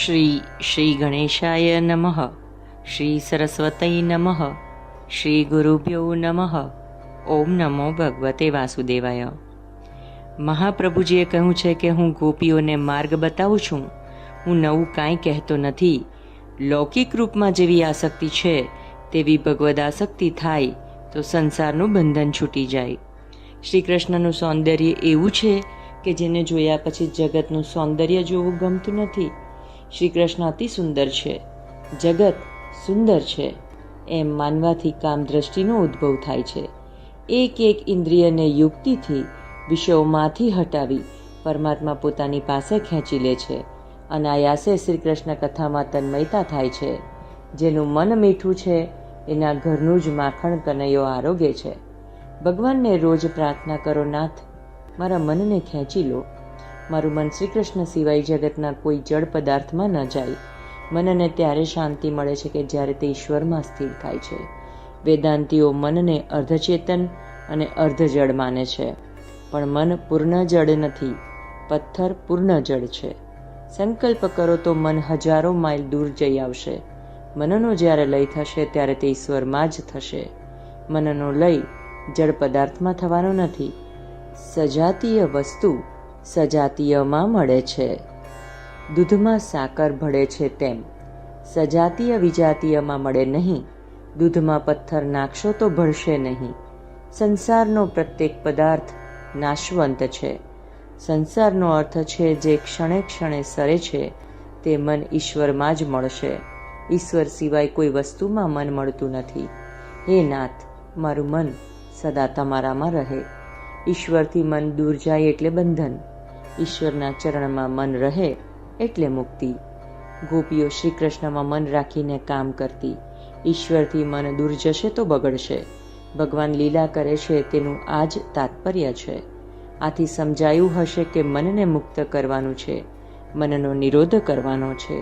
શ્રી ગણેશાય નમઃ. શ્રી સરસ્વતય નમઃ. શ્રી ગુરુભ્યો નમઃ. ઓમ નમો ભગવતે વાસુદેવાય. મહાપ્રભુજીએ કહ્યું છે કે હું ગોપીઓને માર્ગ બતાવું છું. હું નવું કાંઈ કહેતો નથી. લૌકિક રૂપમાં જેવી આસક્તિ છે તેવી ભગવદ આસક્તિ થાય તો સંસારનું બંધન છૂટી જાય. શ્રી કૃષ્ણનું સૌંદર્ય એવું છે કે જેને જોયા પછી જગતનું સૌંદર્ય જોવું ગમતું નથી. શ્રી કૃષ્ણ અતિ સુંદર છે, જગત સુંદર છે એમ માનવાથી કામ દ્રષ્ટિનો ઉદ્ભવ થાય છે. એક એક ઇન્દ્રિયને યુક્તિથી વિષયોમાંથી હટાવી પરમાત્મા પોતાની પાસે ખેંચી લે છે. અનાયાસે શ્રી કૃષ્ણ કથામાં તન્મયતા થાય છે. જેનું મન મીઠું છે એના ઘરનું જ માખણ કનૈયો આરોગે છે. ભગવાનને રોજ પ્રાર્થના કરો, નાથ મારા મનને ખેંચી લો. મારું મન શ્રી કૃષ્ણ સિવાય જગતના કોઈ જળ પદાર્થમાં ન જાય. મનને ત્યારે શાંતિ મળે છે કે જ્યારે તે ઈશ્વરમાં સ્થિર થાય છે. વેદાંતિઓ મનને અર્ધચેતન અને અર્ધજળ માને છે, પણ મન પૂર્ણ જળ નથી, પથ્થર પૂર્ણ જળ છે. સંકલ્પ કરો તો મન હજારો માઇલ દૂર જઈ આવશે. મનનો જ્યારે લય થશે ત્યારે તે ઈશ્વરમાં જ થશે. મનનો લય જળ પદાર્થમાં થવાનો નથી. સજાતીય વસ્તુ સજાતીયમાં મળે છે. દૂધમાં સાકર ભળે છે તેમ સજાતીય વિજાતીયમાં મળે નહીં. દૂધમાં પથ્થર નાખશો તો ભળશે નહીં. સંસારનો પ્રત્યેક પદાર્થ નાશવંત છે. સંસારનો અર્થ છે જે ક્ષણે ક્ષણે સરે છે તે મન ઈશ્વરમાં જ મળશે. ઈશ્વર સિવાય કોઈ વસ્તુમાં મન મળતું નથી. હે નાથ, મારું મન સદા તમારામાં રહે. ઈશ્વરથી મન દૂર જાય એટલે બંધન, ઈશ્વરના ચરણમાં મન રહે એટલે મુક્તિ. ગોપીઓ શ્રી કૃષ્ણમાં મન રાખીને કામ કરતી. ઈશ્વરથી મન દૂર જશે તો બગડશે. ભગવાન લીલા કરે છે તેનું આ જ તાત્પર્ય છે. આથી સમજાયું હશે કે મનને મુક્ત કરવાનું છે, મનનો નિરોધ કરવાનો છે,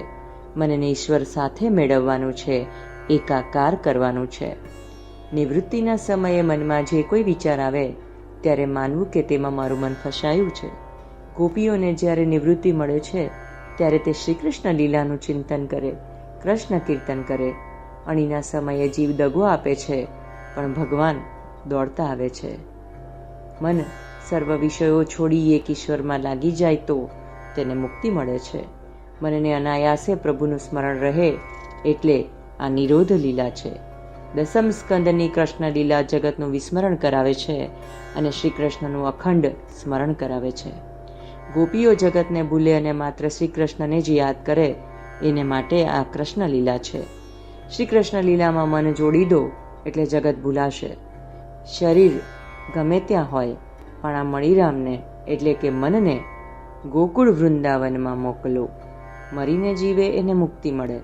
મનને ઈશ્વર સાથે મેળવવાનું છે, એકાકાર કરવાનું છે. નિવૃત્તિના સમયે મનમાં જે કોઈ વિચાર આવે ત્યારે માનવું કે તેમાં મારું મન ફસાયું છે. ગોપીઓને જ્યારે નિવૃત્તિ મળે છે ત્યારે તે શ્રી કૃષ્ણ લીલાનું ચિંતન કરે, કૃષ્ણ કીર્તન કરે. અણીના સમયે જીવ દગો આપે છે, પણ ભગવાન દોડતા આવે છે. મન સર્વ વિષયો છોડી એક ઈશ્વરમાં લાગી જાય તો તેને મુક્તિ મળે છે. મનને અનાયાસે પ્રભુનું સ્મરણ રહે એટલે આ નિરોધ લીલા છે. દસમ સ્કંદની કૃષ્ણ લીલા જગતનું વિસ્મરણ કરાવે છે અને શ્રી કૃષ્ણનું અખંડ સ્મરણ કરાવે છે. ગોપીઓ જગતને ભૂલે અને માત્ર શ્રી કૃષ્ણને જ યાદ કરે એને માટે આ કૃષ્ણ લીલા છે. શ્રી કૃષ્ણ લીલામાં મન જોડી દો એટલે જગત ભૂલાશે. શરીર ગમે ત્યાં હોય પણ આ મણિરામને એટલે કે મનને ગોકુળ વૃંદાવનમાં મોકલો. મરીને જીવે એને મુક્તિ મળે.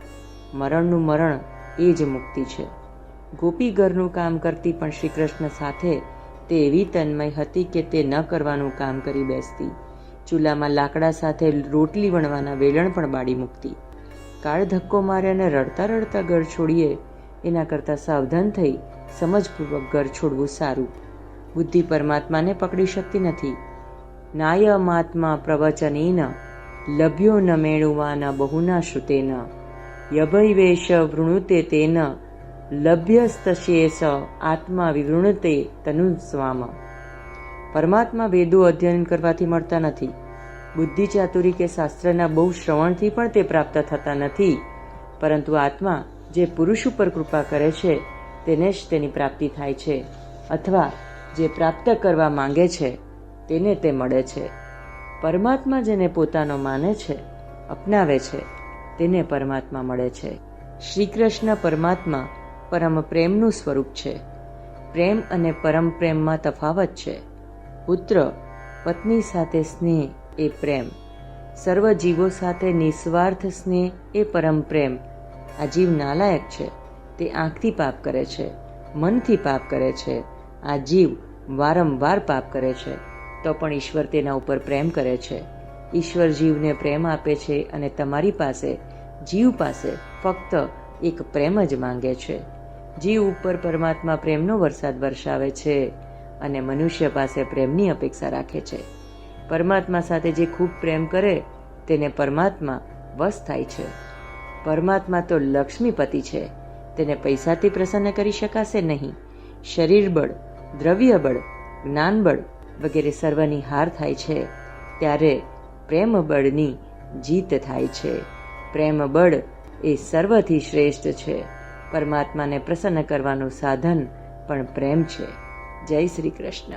મરણનું મરણ એ જ મુક્તિ છે. ગોપી ઘરનું કામ કરતી પણ શ્રી કૃષ્ણ સાથે તે એવી તન્મય હતી કે તે ન કરવાનું કામ કરી બેસતી. ચૂલામાં લાકડા સાથે રોટલી વણવાના વેલણ પણ બાળી મૂકતી. કાળ ધક્કો મારે અને રડતા રડતા ઘર છોડીએ એના કરતાં સાવધાન થઈ સમજપૂર્વક ઘર છોડવું સારું. બુદ્ધિ પરમાત્માને પકડી શકતી નથી. નાય મહાત્મા પ્રવચનેન લભ્યો ન મેળુવાન બહુના શ્રુતેન યભૈવેશ વૃણુતે તેન લભ્યસ્તશેષ આત્મા વિવૃણતે તનુસ્વામ. પરમાત્મા વેદો અધ્યયન કરવાથી મળતા નથી. બુદ્ધિ ચાતુરી કે શાસ્ત્રના બહુ શ્રવણથી પણ તે પ્રાપ્ત થતા નથી. પરંતુ આત્મા જે પુરુષ ઉપર કૃપા કરે છે તેને જ તેની પ્રાપ્તિ થાય છે, અથવા જે પ્રાપ્ત કરવા માંગે છે તેને તે મળે છે. પરમાત્મા જેને પોતાનો માને છે, અપનાવે છે, તેને પરમાત્મા મળે છે. શ્રી કૃષ્ણ પરમાત્મા પરમ પ્રેમનું સ્વરૂપ છે. પ્રેમ અને પરમ પ્રેમમાં તફાવત છે. પુત્ર પત્ની સાથે સ્નેહ એ પ્રેમ. સર્વ જીવો સાથે નિસ્વાર્થ સ્નેહ એ પરમ પ્રેમ. આ જીવ નાલાયક છે. તે આંખથી પાપ કરે છે, મનથી પાપ કરે છે. આ જીવ વારંવાર પાપ કરે છે તો પણ ઈશ્વર તેના ઉપર પ્રેમ કરે છે. ઈશ્વર જીવને પ્રેમ આપે છે અને તમારી પાસે, જીવ પાસે ફક્ત એક પ્રેમ જ માંગે છે. જીવ ઉપર પરમાત્મા પ્રેમનો વરસાદ વરસાવે છે અને મનુષ્ય પાસે પ્રેમની અપેક્ષા રાખે છે. પરમાત્મા સાથે જે ખૂબ પ્રેમ કરે તેને પરમાત્મા વશ થાય છે. પરમાત્મા તો લક્ષ્મીપતિ છે, તેને પૈસાથી પ્રસન્ન કરી શકાશે નહીં. શરીર બળ, દ્રવ્ય બળ, જ્ઞાન બળ વગેરે સર્વની હાર થાય છે, ત્યારે પ્રેમ બળની જીત થાય છે. પ્રેમ બળ એ સર્વથી શ્રેષ્ઠ છે. પરમાત્માને પ્રસન્ન કરવાનું સાધન પણ પ્રેમ છે. જય શ્રી કૃષ્ણ.